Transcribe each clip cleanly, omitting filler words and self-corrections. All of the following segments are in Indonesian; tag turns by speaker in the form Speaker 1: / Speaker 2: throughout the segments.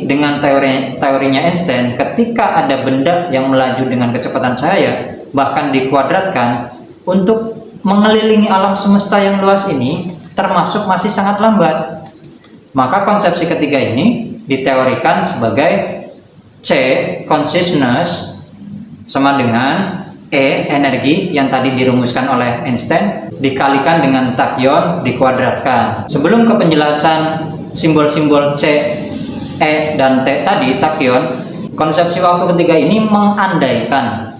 Speaker 1: dengan teorinya Einstein, ketika ada benda yang melaju dengan kecepatan cahaya, bahkan dikuadratkan, untuk mengelilingi alam semesta yang luas ini termasuk masih sangat lambat. Maka konsepsi ketiga ini diteorikan sebagai C, consciousness, sama dengan E, energi yang tadi dirumuskan oleh Einstein, dikalikan dengan tachyon dikuadratkan. Sebelum ke penjelasan simbol-simbol C, E, dan T tadi, tachyon, konsepsi waktu ketiga ini mengandaikan,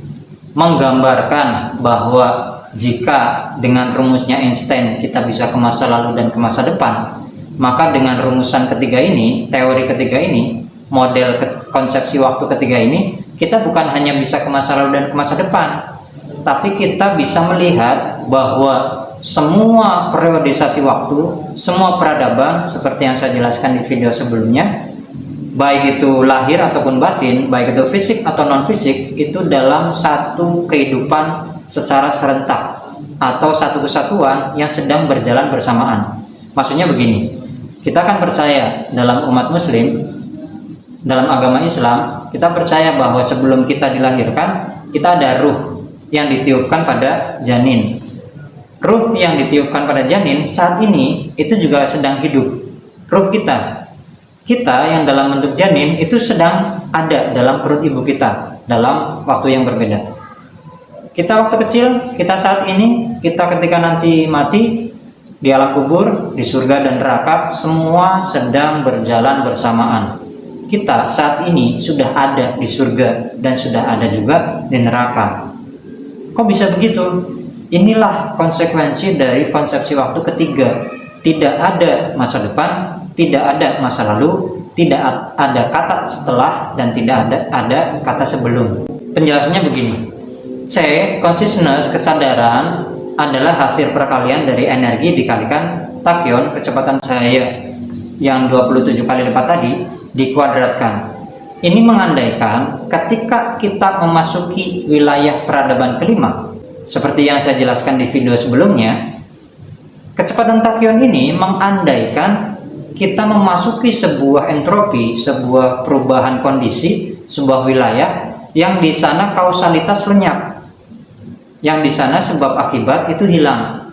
Speaker 1: menggambarkan bahwa jika dengan rumusnya Einstein kita bisa ke masa lalu dan ke masa depan, maka dengan rumusan ketiga ini, teori ketiga ini, model konsepsi waktu ketiga ini, kita bukan hanya bisa ke masa lalu dan ke masa depan, tapi kita bisa melihat bahwa semua periodisasi waktu, semua peradaban, seperti yang saya jelaskan di video sebelumnya, baik itu lahir ataupun batin, baik itu fisik atau non fisik, itu dalam satu kehidupan secara serentak atau satu kesatuan yang sedang berjalan bersamaan. Maksudnya begini, kita kan percaya dalam umat muslim, dalam agama Islam, kita percaya bahwa sebelum kita dilahirkan, kita ada ruh yang ditiupkan pada janin. Ruh yang ditiupkan pada janin saat ini itu juga sedang hidup. Ruh kita yang dalam bentuk janin itu sedang ada dalam perut ibu kita dalam waktu yang berbeda. Kita waktu kecil, kita saat ini, kita ketika nanti mati di alam kubur, di surga dan neraka, semua sedang berjalan bersamaan. Kita saat ini sudah ada di surga dan sudah ada juga di neraka. Kok bisa begitu? Inilah konsekuensi dari konsepsi waktu ketiga. Tidak ada masa depan, tidak ada masa lalu, tidak ada kata setelah, dan tidak ada kata sebelum. Penjelasannya begini. C, consciousness, kesadaran, adalah hasil perkalian dari energi dikalikan tachyon, kecepatan cahaya yang 27 kali lipat tadi, dikuadratkan. Ini mengandaikan ketika kita memasuki wilayah peradaban kelima, seperti yang saya jelaskan di video sebelumnya, kecepatan tachyon ini mengandaikan kita memasuki sebuah entropi, sebuah perubahan kondisi, sebuah wilayah yang di sana kausalitas lenyap, yang di sana sebab akibat itu hilang.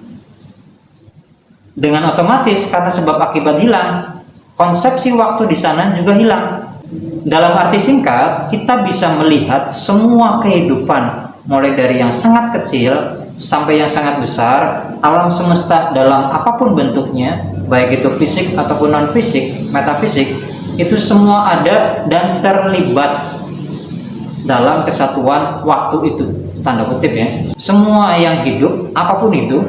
Speaker 1: Dengan otomatis karena sebab akibat hilang, konsepsi waktu di sana juga hilang. Dalam arti singkat, kita bisa melihat semua kehidupan, mulai dari yang sangat kecil sampai yang sangat besar, alam semesta dalam apapun bentuknya, baik itu fisik ataupun non fisik, metafisik, itu semua ada dan terlibat dalam kesatuan waktu itu, tanda kutip ya. Semua yang hidup, apapun itu,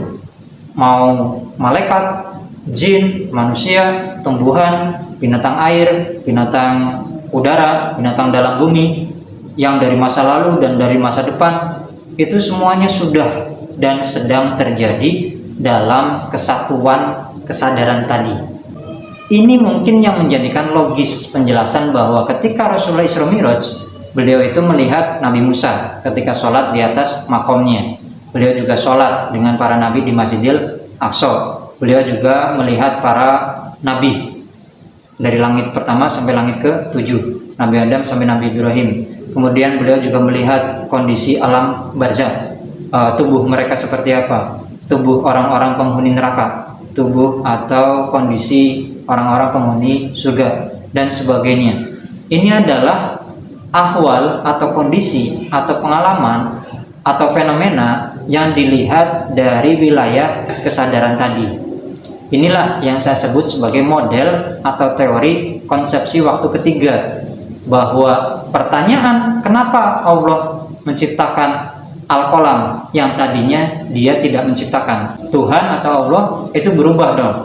Speaker 1: mau malaikat, jin, manusia, tumbuhan, binatang air, binatang udara, binatang dalam bumi, yang dari masa lalu dan dari masa depan, itu semuanya sudah dan sedang terjadi dalam kesatuan kesadaran tadi. Ini mungkin yang menjadikan logis penjelasan bahwa ketika Rasulullah Isra Mi'raj, beliau itu melihat Nabi Musa ketika sholat di atas makomnya. Beliau juga sholat dengan para nabi di Masjidil Aqsa. Beliau juga melihat para nabi dari langit pertama sampai langit ke-7, Nabi Adam sampai Nabi Ibrahim. Kemudian beliau juga melihat kondisi alam barzakh, tubuh mereka seperti apa, tubuh orang-orang penghuni neraka, tubuh atau kondisi orang-orang penghuni surga, dan sebagainya. Ini adalah ahwal atau kondisi atau pengalaman atau fenomena yang dilihat dari wilayah kesadaran tadi. Inilah yang saya sebut sebagai model atau teori konsepsi waktu ketiga, bahwa pertanyaan kenapa Allah menciptakan al-qalam yang tadinya dia tidak menciptakan, Tuhan atau Allah itu berubah dong.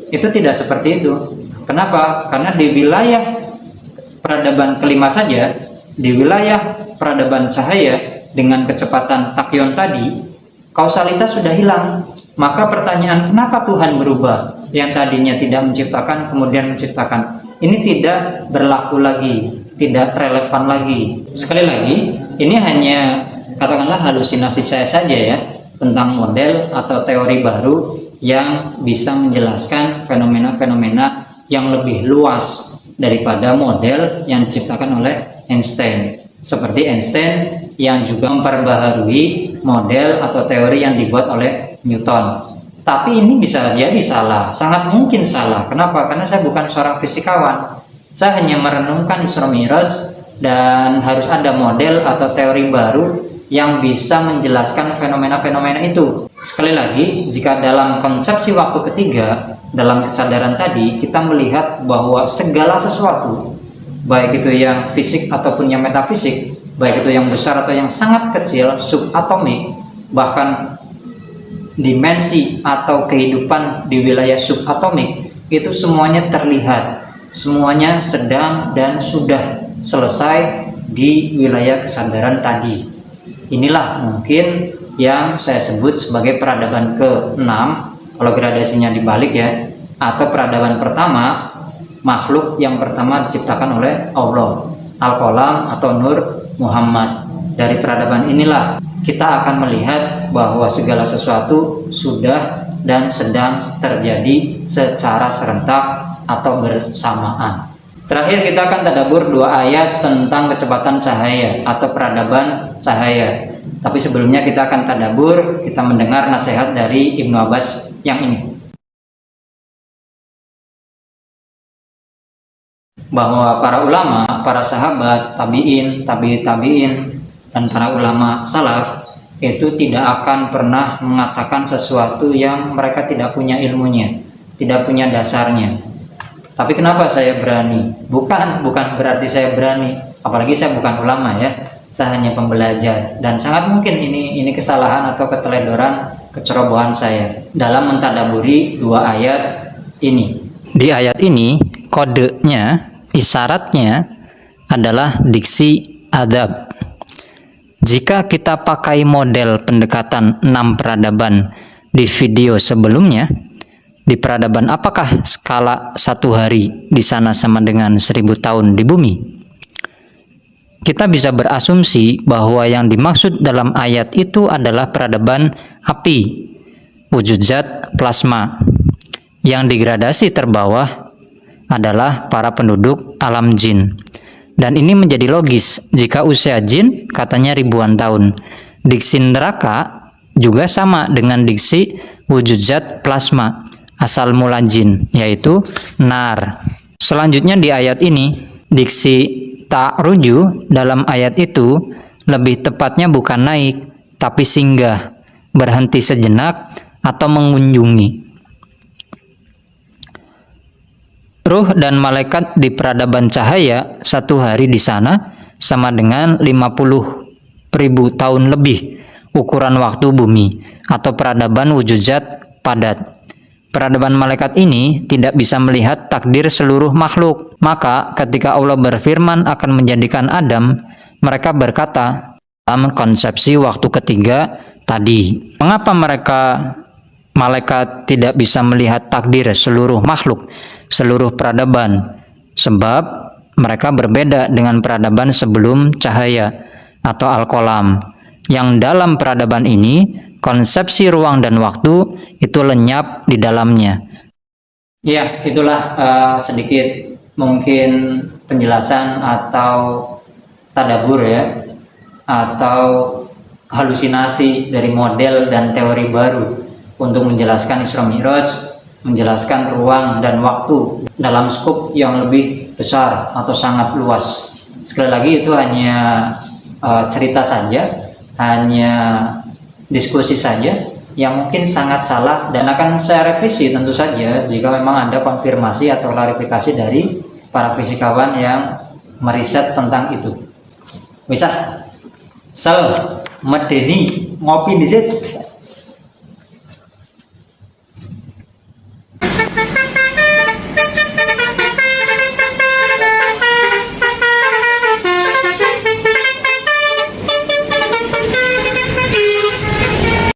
Speaker 1: Itu tidak seperti itu. Kenapa? Karena di wilayah peradaban kelima saja, di wilayah peradaban cahaya dengan kecepatan tachyon tadi, kausalitas sudah hilang. Maka pertanyaan kenapa Tuhan berubah, yang tadinya tidak menciptakan kemudian menciptakan, ini tidak berlaku lagi, tidak relevan lagi. Sekali lagi, ini hanya katakanlah halusinasi saya saja ya, tentang model atau teori baru yang bisa menjelaskan fenomena-fenomena yang lebih luas daripada model yang diciptakan oleh Einstein. Seperti Einstein yang juga memperbaharui model atau teori yang dibuat oleh Newton. Tapi ini bisa jadi salah, sangat mungkin salah. Kenapa? Karena saya bukan seorang fisikawan. Saya hanya merenungkan Isra Mi'raj dan harus ada model atau teori baru yang bisa menjelaskan fenomena-fenomena itu. Sekali lagi, jika dalam konsepsi waktu ketiga, dalam kesadaran tadi, kita melihat bahwa segala sesuatu, baik itu yang fisik ataupun yang metafisik, baik itu yang besar atau yang sangat kecil, subatomik, bahkan dimensi atau kehidupan di wilayah subatomik, itu semuanya terlihat, semuanya sedang dan sudah selesai di wilayah kesadaran tadi. Inilah mungkin yang saya sebut sebagai peradaban ke-6, kalau gradasinya dibalik ya, atau peradaban pertama, makhluk yang pertama diciptakan oleh Allah, Al-Qalam atau Nur Muhammad. Dari peradaban inilah kita akan melihat bahwa segala sesuatu sudah dan sedang terjadi secara serentak atau bersamaan. Terakhir kita akan tadabbur 2 ayat tentang kecepatan cahaya atau peradaban cahaya. Tapi sebelumnya kita akan tadabbur, kita mendengar nasihat dari Ibnu Abbas yang ini. Bahwa para ulama, para sahabat, tabi'in, tabi'in, dan para ulama salaf itu tidak akan pernah mengatakan sesuatu yang mereka tidak punya ilmunya, tidak punya dasarnya. Tapi kenapa saya berani? Bukan berarti saya berani, apalagi saya bukan ulama ya. Saya hanya pembelajar, dan sangat mungkin ini kesalahan atau keteledoran, kecerobohan saya dalam mentadaburi 2 ayat ini. Di ayat ini kodenya, isyaratnya adalah diksi adab. Jika kita pakai model pendekatan 6 peradaban di video sebelumnya, di peradaban apakah skala 1 hari di sana sama dengan 1000 tahun di bumi? Kita bisa berasumsi bahwa yang dimaksud dalam ayat itu adalah peradaban api, wujud zat plasma. Yang digradasi terbawah adalah para penduduk alam jin. Dan ini menjadi logis jika usia jin katanya ribuan tahun. Diksi neraka juga sama dengan diksi wujud zat plasma asal mula jin, yaitu nar. Selanjutnya di ayat ini, diksi ta'ruju dalam ayat itu lebih tepatnya bukan naik, tapi singgah, berhenti sejenak atau mengunjungi. Ruh dan malaikat di peradaban cahaya 1 hari di sana sama dengan 50.000 tahun lebih ukuran waktu bumi atau peradaban wujud zat padat. Peradaban malaikat ini tidak bisa melihat takdir seluruh makhluk. Maka ketika Allah berfirman akan menjadikan Adam, mereka berkata dalam konsepsi waktu ketiga tadi. Mengapa malaikat tidak bisa melihat takdir seluruh makhluk, seluruh peradaban? Sebab mereka berbeda dengan peradaban sebelum cahaya atau Al-Qalam, yang dalam peradaban ini konsepsi ruang dan waktu itu lenyap di dalamnya. Ya, itulah sedikit mungkin penjelasan atau tadabur ya, atau halusinasi dari model dan teori baru untuk menjelaskan Isra Mi'raj, menjelaskan ruang dan waktu dalam skup yang lebih besar atau sangat luas. Sekali lagi itu hanya cerita saja, hanya diskusi saja yang mungkin sangat salah, dan akan saya revisi tentu saja jika memang ada konfirmasi atau klarifikasi dari para fisikawan yang meriset tentang itu. Bisa medeni ngopi di situ.